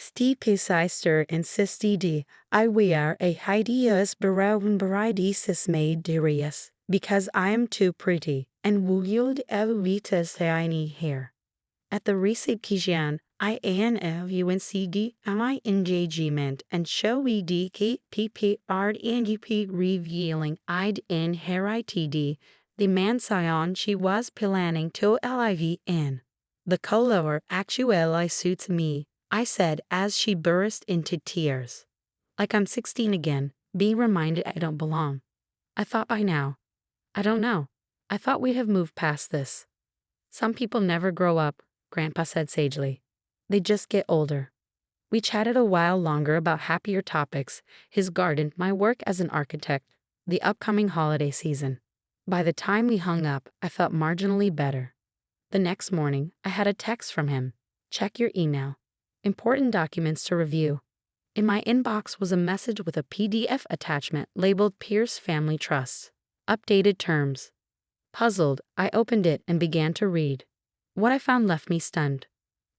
Stepsister insisted I wear a hideous brown bridis made darius, because I am too pretty, and would evita's tiny hair. At the reception, I an UNCD my engagement and show EDKPP and UP revealing I'd inherited the mansion she was planning to live in. The color actually suits me, I said as she burst into tears. Like I'm 16 again, being reminded I don't belong. I thought by now. I don't know. I thought we'd have moved past this. Some people never grow up, Grandpa said sagely. They just get older. We chatted a while longer about happier topics, his garden, my work as an architect, the upcoming holiday season. By the time we hung up, I felt marginally better. The next morning, I had a text from him. Check your email. Important documents to review. In my inbox was a message with a PDF attachment labeled Pierce Family Trusts. Updated terms. Puzzled, I opened it and began to read. What I found left me stunned.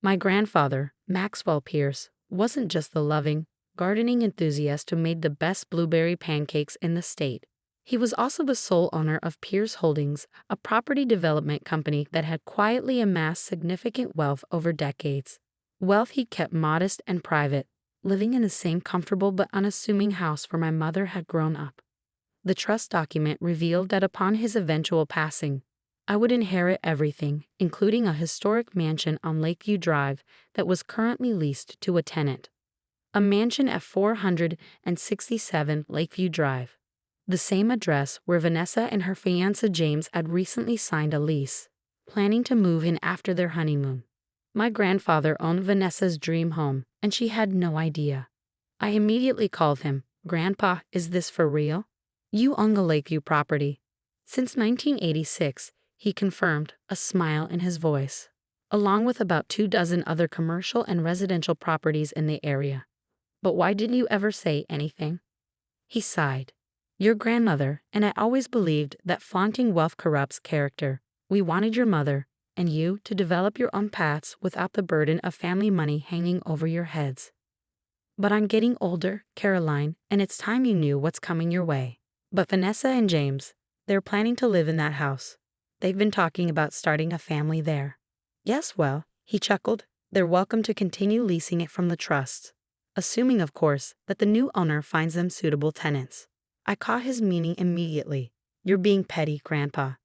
My grandfather, Maxwell Pierce, wasn't just the loving, gardening enthusiast who made the best blueberry pancakes in the state. He was also the sole owner of Pierce Holdings, a property development company that had quietly amassed significant wealth over decades. Wealth he kept modest and private, living in the same comfortable but unassuming house where my mother had grown up. The trust document revealed that upon his eventual passing, I would inherit everything, including a historic mansion on Lakeview Drive that was currently leased to a tenant. A mansion at 467 Lakeview Drive, the same address where Vanessa and her fiancé James had recently signed a lease, planning to move in after their honeymoon. My grandfather owned Vanessa's dream home, and she had no idea. I immediately called him. Grandpa, is this for real? You own the Lakeview property. Since 1986, he confirmed, a smile in his voice, along with about 24 other commercial and residential properties in the area. But why didn't you ever say anything? He sighed. Your grandmother, and I always believed that flaunting wealth corrupts character. We wanted your mother, and you, to develop your own paths without the burden of family money hanging over your heads. But I'm getting older, Caroline, and it's time you knew what's coming your way. But Vanessa and James, they're planning to live in that house. They've been talking about starting a family there. Yes, well, he chuckled, they're welcome to continue leasing it from the trust, assuming, of course, that the new owner finds them suitable tenants. I caught his meaning immediately. You're being petty, Grandpa.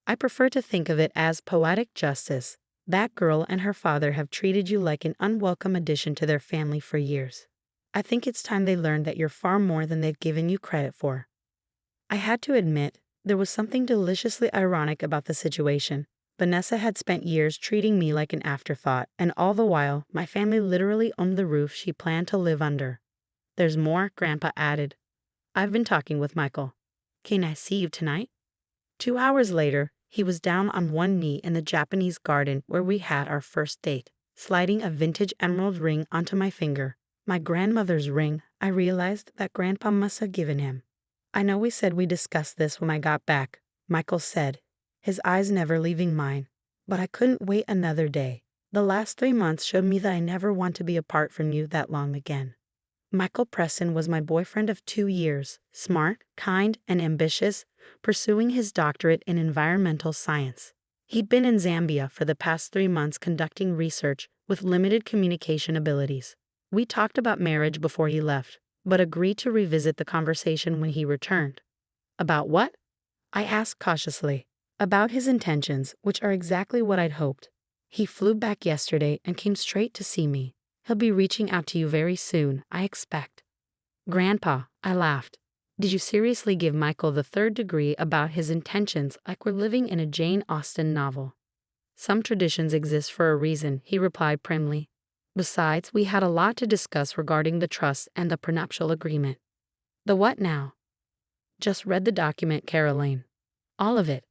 I prefer to think of it as poetic justice. That girl and her father have treated you like an unwelcome addition to their family for years. I think it's time they learned that you're far more than they've given you credit for. I had to admit, there was something deliciously ironic about the situation. Vanessa had spent years treating me like an afterthought, and all the while, my family literally owned the roof she planned to live under. There's more, Grandpa added. I've been talking with Michael. Can I see you tonight? 2 hours later, he was down on one knee in the Japanese garden where we had our first date, sliding a vintage emerald ring onto my finger. My grandmother's ring. I realized that Grandpa must have given him. I know we said we discussed this when I got back, Michael said, his eyes never leaving mine. But I couldn't wait another day. The last 3 months showed me that I never want to be apart from you that long again. Michael Preston was my boyfriend of 2 years, smart, kind, and ambitious, pursuing his doctorate in environmental science. He'd been in Zambia for the past 3 months conducting research with limited communication abilities. We talked about marriage before he left, but agreed to revisit the conversation when he returned. About what? I asked cautiously. About his intentions, which are exactly what I'd hoped. He flew back yesterday and came straight to see me. He'll be reaching out to you very soon, I expect. Grandpa, I laughed. Did you seriously give Michael the 3rd degree about his intentions like we're living in a Jane Austen novel? Some traditions exist for a reason, he replied primly. Besides, we had a lot to discuss regarding the trust and the prenuptial agreement. The what now? Just read the document, Caroline. All of it.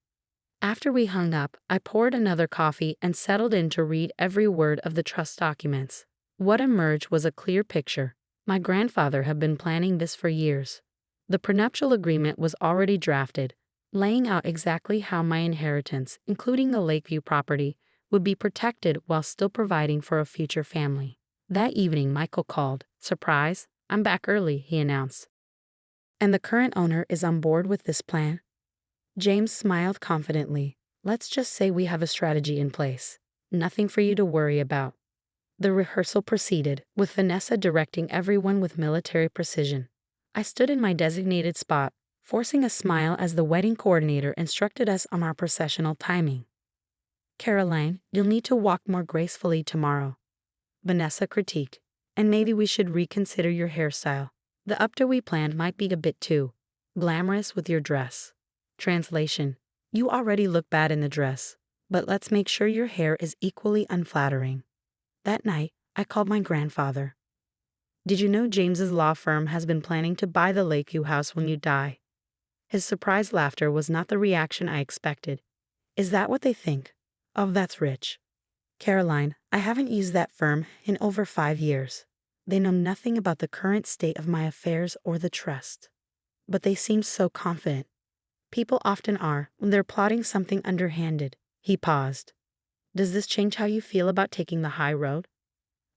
After we hung up, I poured another coffee and settled in to read every word of the trust documents. What emerged was a clear picture. My grandfather had been planning this for years. The prenuptial agreement was already drafted, laying out exactly how my inheritance, including the Lakeview property, would be protected while still providing for a future family. That evening, Michael called. "Surprise, I'm back early," he announced. "And the current owner is on board with this plan?" James smiled confidently. "Let's just say we have a strategy in place. Nothing for you to worry about." The rehearsal proceeded, with Vanessa directing everyone with military precision. I stood in my designated spot, forcing a smile as the wedding coordinator instructed us on our processional timing. "Caroline, you'll need to walk more gracefully tomorrow," Vanessa critiqued. "And maybe we should reconsider your hairstyle. The updo we planned might be a bit too glamorous with your dress." Translation: "You already look bad in the dress, but let's make sure your hair is equally unflattering." That night, I called my grandfather. "Did you know James's law firm has been planning to buy the Lakeview house when you die?" His surprised laughter was not the reaction I expected. "Is that what they think? Oh, that's rich." "Caroline, I haven't used that firm in over 5 years. They know nothing about the current state of my affairs or the trust. But they seem so confident. People often are when they're plotting something underhanded." He paused. "Does this change how you feel about taking the high road?"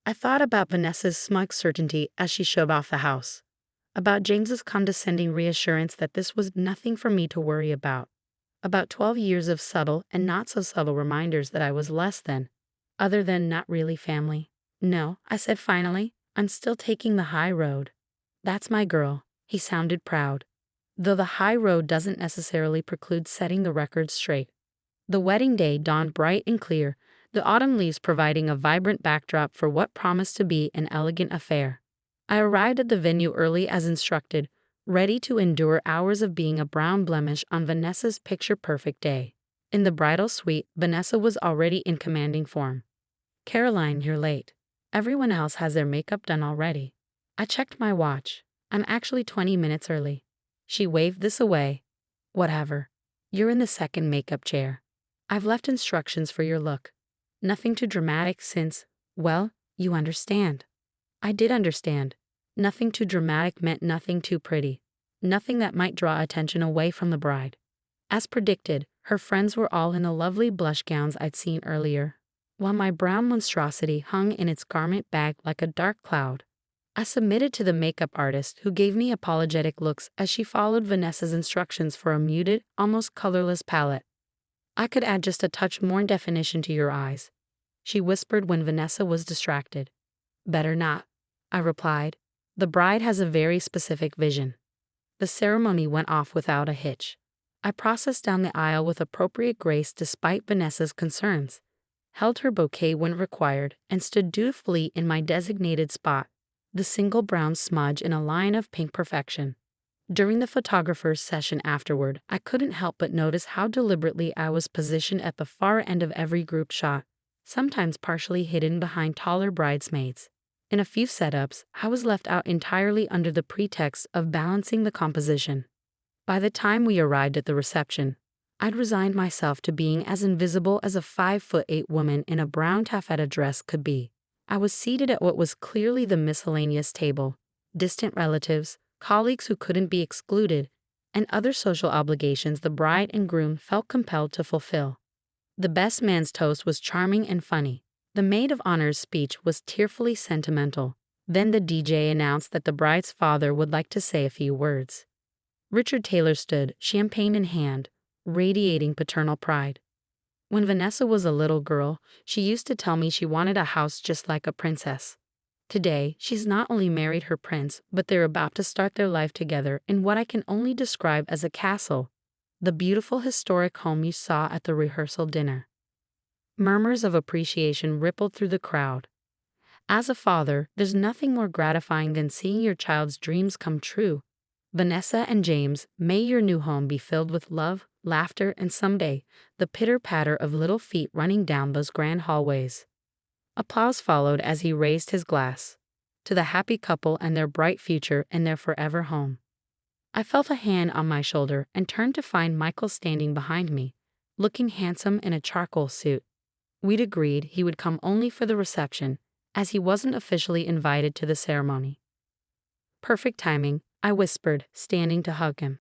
I thought about Vanessa's smug certainty as she showed off the house, about James's condescending reassurance that this was nothing for me to worry about, about 12 years of subtle and not so subtle reminders that I was less than, other than not really family. "No," I said finally, "I'm still taking the high road." "That's my girl." He sounded proud, though the high road doesn't necessarily preclude setting the record straight. The wedding day dawned bright and clear, the autumn leaves providing a vibrant backdrop for what promised to be an elegant affair. I arrived at the venue early as instructed, ready to endure hours of being a brown blemish on Vanessa's picture-perfect day. In the bridal suite, Vanessa was already in commanding form. "Caroline, you're late. Everyone else has their makeup done already." I checked my watch. "I'm actually 20 minutes early." She waved this away. "Whatever. You're in the second makeup chair. I've left instructions for your look. Nothing too dramatic since, well, you understand." I did understand. Nothing too dramatic meant nothing too pretty. Nothing that might draw attention away from the bride. As predicted, her friends were all in the lovely blush gowns I'd seen earlier, while my brown monstrosity hung in its garment bag like a dark cloud. I submitted to the makeup artist, who gave me apologetic looks as she followed Vanessa's instructions for a muted, almost colorless palette. "I could add just a touch more definition to your eyes," she whispered when Vanessa was distracted. "Better not," I replied. "The bride has a very specific vision." The ceremony went off without a hitch. I processed down the aisle with appropriate grace despite Vanessa's concerns, held her bouquet when required, and stood dutifully in my designated spot, the single brown smudge in a line of pink perfection. During the photographer's session afterward, I couldn't help but notice how deliberately I was positioned at the far end of every group shot, sometimes partially hidden behind taller bridesmaids. In a few setups, I was left out entirely under the pretext of balancing the composition. By the time we arrived at the reception, I'd resigned myself to being as invisible as a 5'8" woman in a brown taffeta dress could be. I was seated at what was clearly the miscellaneous table. Distant relatives, colleagues who couldn't be excluded, and other social obligations the bride and groom felt compelled to fulfill. The best man's toast was charming and funny. The maid of honor's speech was tearfully sentimental. Then the DJ announced that the bride's father would like to say a few words. Richard Taylor stood, champagne in hand, radiating paternal pride. When Vanessa was a little girl, she used to tell me she wanted a house just like a princess. Today, she's not only married her prince, but they're about to start their life together in what I can only describe as a castle, the beautiful historic home you saw at the rehearsal dinner. Murmurs of appreciation rippled through the crowd. As a father, there's nothing more gratifying than seeing your child's dreams come true. Vanessa and James, may your new home be filled with love, laughter, and someday, the pitter-patter of little feet running down those grand hallways. Applause followed as he raised his glass. To the happy couple and their bright future and their forever home. I felt a hand on my shoulder and turned to find Michael standing behind me, looking handsome in a charcoal suit. We'd agreed he would come only for the reception, as he wasn't officially invited to the ceremony. "Perfect timing," I whispered, standing to hug him.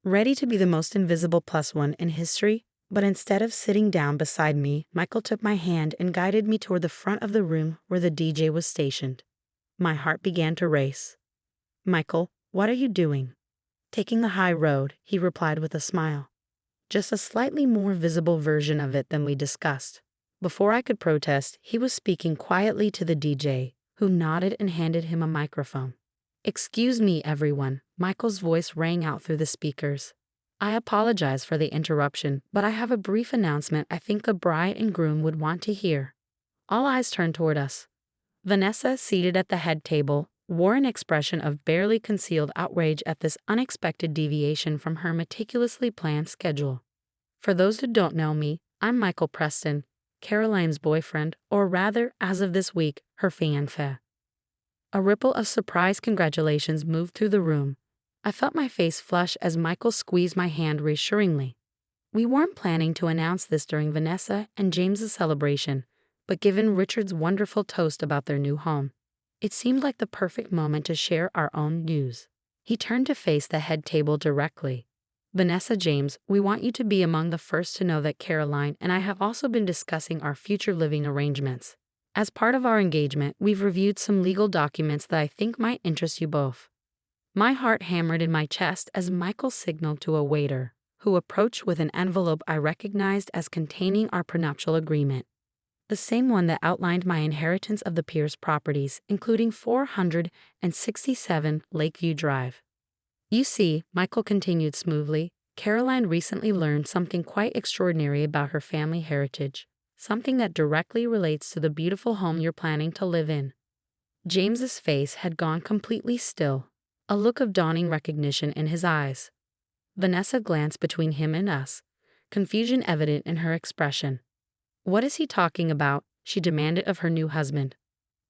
"Ready to be the most invisible plus one in history?" But instead of sitting down beside me, Michael took my hand and guided me toward the front of the room where the DJ was stationed. My heart began to race. "Michael, what are you doing?" "Taking the high road," he replied with a smile. Just a slightly more visible version of it than we discussed. Before I could protest, he was speaking quietly to the DJ, who nodded and handed him a microphone. "Excuse me, everyone," Michael's voice rang out through the speakers. "I apologize for the interruption, but I have a brief announcement I think the bride and groom would want to hear." All eyes turned toward us. Vanessa, seated at the head table, wore an expression of barely concealed outrage at this unexpected deviation from her meticulously planned schedule. For those who don't know me, I'm Michael Preston, Caroline's boyfriend, or rather, as of this week, her fiancé. A ripple of surprised congratulations moved through the room. I felt my face flush as Michael squeezed my hand reassuringly. We weren't planning to announce this during Vanessa and James's celebration, but given Richard's wonderful toast about their new home, it seemed like the perfect moment to share our own news. He turned to face the head table directly. "Vanessa, James, we want you to be among the first to know that Caroline and I have also been discussing our future living arrangements. As part of our engagement, we've reviewed some legal documents that I think might interest you both." My heart hammered in my chest as Michael signaled to a waiter, who approached with an envelope I recognized as containing our prenuptial agreement. The same one that outlined my inheritance of the Pierce properties, including 467 Lakeview Drive. "You see," Michael continued smoothly, "Caroline recently learned something quite extraordinary about her family heritage. Something that directly relates to the beautiful home you're planning to live in." James's face had gone completely still, a look of dawning recognition in his eyes. Vanessa glanced between him and us, confusion evident in her expression. "What is he talking about?" she demanded of her new husband.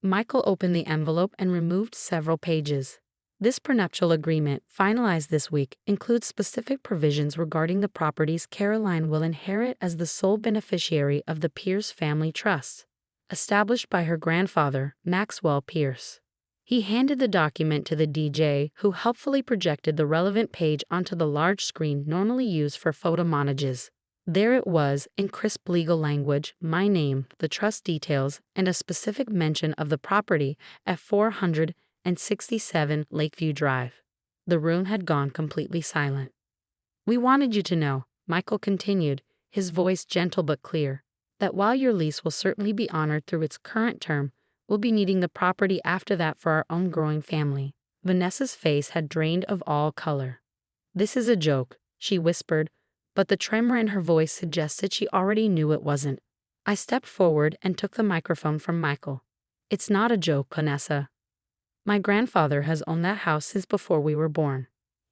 Michael opened the envelope and removed several pages. "This prenuptial agreement, finalized this week, includes specific provisions regarding the properties Caroline will inherit as the sole beneficiary of the Pierce family trust, established by her grandfather, Maxwell Pierce." He handed the document to the DJ, who helpfully projected the relevant page onto the large screen normally used for photo montages. There it was, in crisp legal language, my name, the trust details, and a specific mention of the property at 467 Lakeview Drive. The room had gone completely silent. "We wanted you to know," Michael continued, his voice gentle but clear, "that while your lease will certainly be honored through its current term, we'll be needing the property after that for our own growing family." Vanessa's face had drained of all color. "This is a joke," she whispered, but the tremor in her voice suggested she already knew it wasn't. I stepped forward and took the microphone from Michael. "It's not a joke, Vanessa. My grandfather has owned that house since before we were born.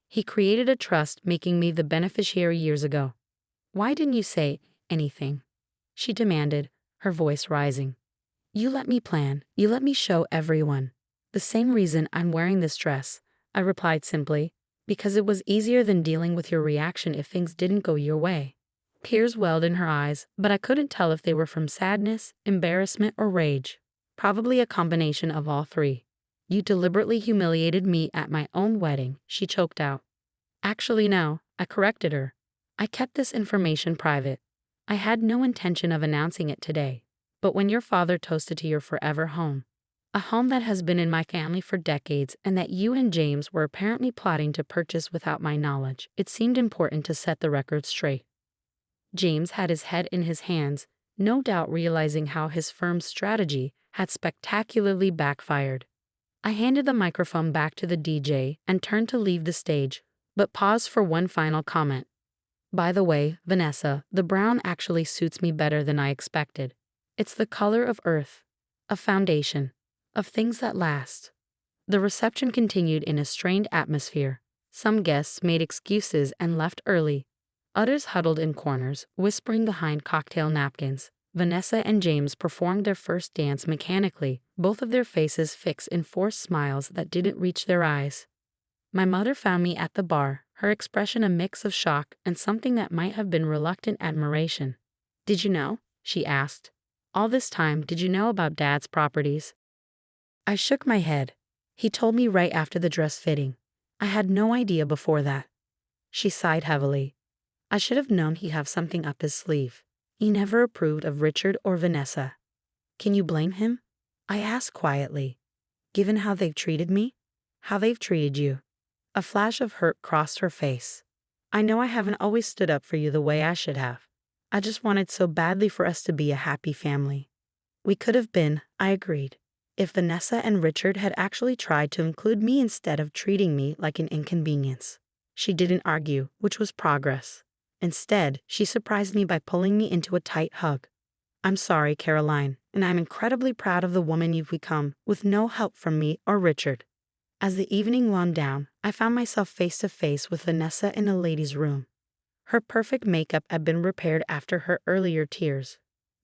He created a trust making me the beneficiary years ago." "Why didn't you say anything?" she demanded, her voice rising. "You let me plan. You let me show everyone. The same reason I'm wearing this dress," I replied simply, "because it was easier than dealing with your reaction if things didn't go your way." Tears welled in her eyes, but I couldn't tell if they were from sadness, embarrassment, or rage. Probably a combination of all three. "You deliberately humiliated me at my own wedding," she choked out. "Actually, no," I corrected her. "I kept this information private. I had no intention of announcing it today. But when your father toasted to your forever home, a home that has been in my family for decades and that you and James were apparently plotting to purchase without my knowledge, it seemed important to set the record straight." James had his head in his hands, no doubt realizing how his firm's strategy had spectacularly backfired. I handed the microphone back to the DJ and turned to leave the stage, but paused for one final comment. "By the way, Vanessa, the brown actually suits me better than I expected. It's the color of earth, of foundation, of things that last." The reception continued in a strained atmosphere. Some guests made excuses and left early. Others huddled in corners, whispering behind cocktail napkins. Vanessa and James performed their first dance mechanically, both of their faces fixed in forced smiles that didn't reach their eyes. My mother found me at the bar, her expression a mix of shock and something that might have been reluctant admiration. "Did you know?" she asked. "All this time, did you know about Dad's properties?" I shook my head. "He told me right after the dress fitting. I had no idea before that." She sighed heavily. I should have known he'd have something up his sleeve. He never approved of Richard or Vanessa. Can you blame him? I asked quietly. Given how they've treated me? How they've treated you? A flash of hurt crossed her face. I know I haven't always stood up for you the way I should have. I just wanted so badly for us to be a happy family. We could have been, I agreed, if Vanessa and Richard had actually tried to include me instead of treating me like an inconvenience. She didn't argue, which was progress. Instead, she surprised me by pulling me into a tight hug. I'm sorry, Caroline, and I'm incredibly proud of the woman you've become, with no help from me or Richard. As the evening wound down, I found myself face to face with Vanessa in a ladies' room. Her perfect makeup had been repaired after her earlier tears,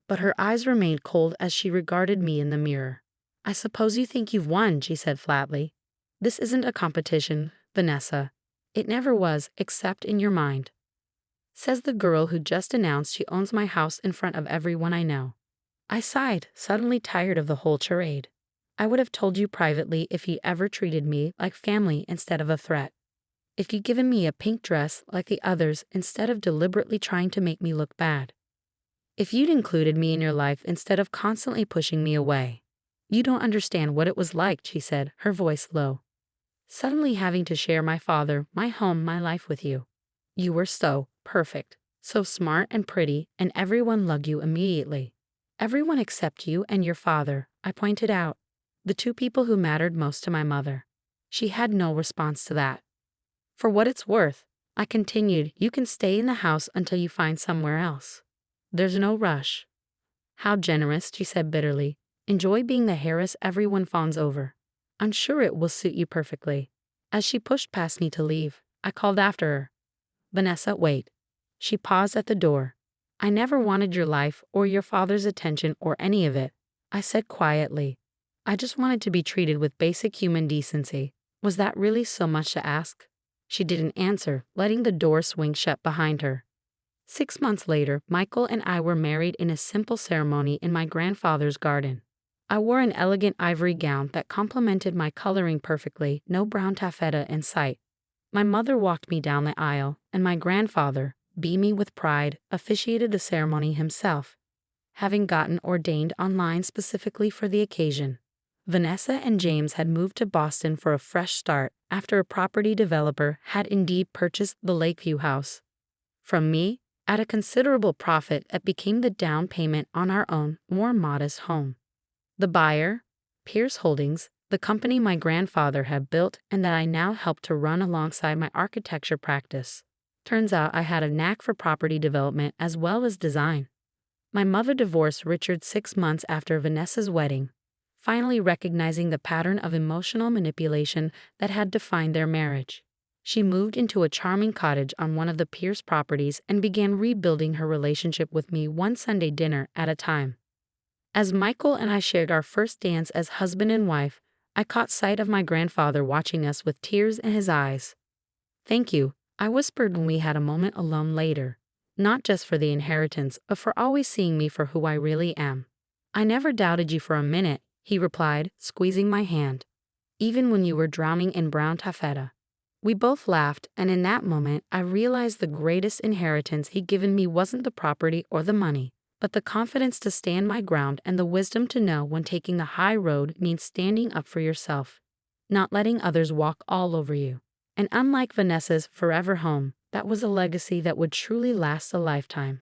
but her eyes remained cold as she regarded me in the mirror. I suppose you think you've won, she said flatly. This isn't a competition, Vanessa. It never was, except in your mind. Says the girl who just announced she owns my house in front of everyone I know. I sighed, suddenly tired of the whole charade. I would have told you privately if you ever treated me like family instead of a threat. If you'd given me a pink dress like the others instead of deliberately trying to make me look bad. If you'd included me in your life instead of constantly pushing me away. You don't understand what it was like, she said, her voice low. Suddenly having to share my father, my home, my life with you. You were so perfect, so smart and pretty, and everyone loved you immediately. Everyone except you and your father, I pointed out. The two people who mattered most to my mother. She had no response to that. For what it's worth, I continued, you can stay in the house until you find somewhere else. There's no rush. How generous, she said bitterly. Enjoy being the heiress everyone fawns over. I'm sure it will suit you perfectly. As she pushed past me to leave, I called after her. Vanessa, wait. She paused at the door. I never wanted your life or your father's attention or any of it, I said quietly. I just wanted to be treated with basic human decency. Was that really so much to ask? She didn't answer, letting the door swing shut behind her. 6 months later, Michael and I were married in a simple ceremony in my grandfather's garden. I wore an elegant ivory gown that complemented my coloring perfectly, no brown taffeta in sight. My mother walked me down the aisle, and my grandfather, beaming with pride, officiated the ceremony himself, having gotten ordained online specifically for the occasion. Vanessa and James had moved to Boston for a fresh start after a property developer had indeed purchased the Lakeview house. From me, at a considerable profit that became the down payment on our own, more modest home. The buyer, Pierce Holdings, the company my grandfather had built and that I now helped to run alongside my architecture practice. Turns out I had a knack for property development as well as design. My mother divorced Richard 6 months after Vanessa's wedding, finally recognizing the pattern of emotional manipulation that had defined their marriage. She moved into a charming cottage on one of the Pierce properties and began rebuilding her relationship with me one Sunday dinner at a time. As Michael and I shared our first dance as husband and wife, I caught sight of my grandfather watching us with tears in his eyes. Thank you, I whispered when we had a moment alone later. Not just for the inheritance, but for always seeing me for who I really am. I never doubted you for a minute, he replied, squeezing my hand. Even when you were drowning in brown taffeta. We both laughed, and in that moment I realized the greatest inheritance he'd given me wasn't the property or the money, but the confidence to stand my ground and the wisdom to know when taking the high road means standing up for yourself, not letting others walk all over you. And unlike Vanessa's forever home, that was a legacy that would truly last a lifetime.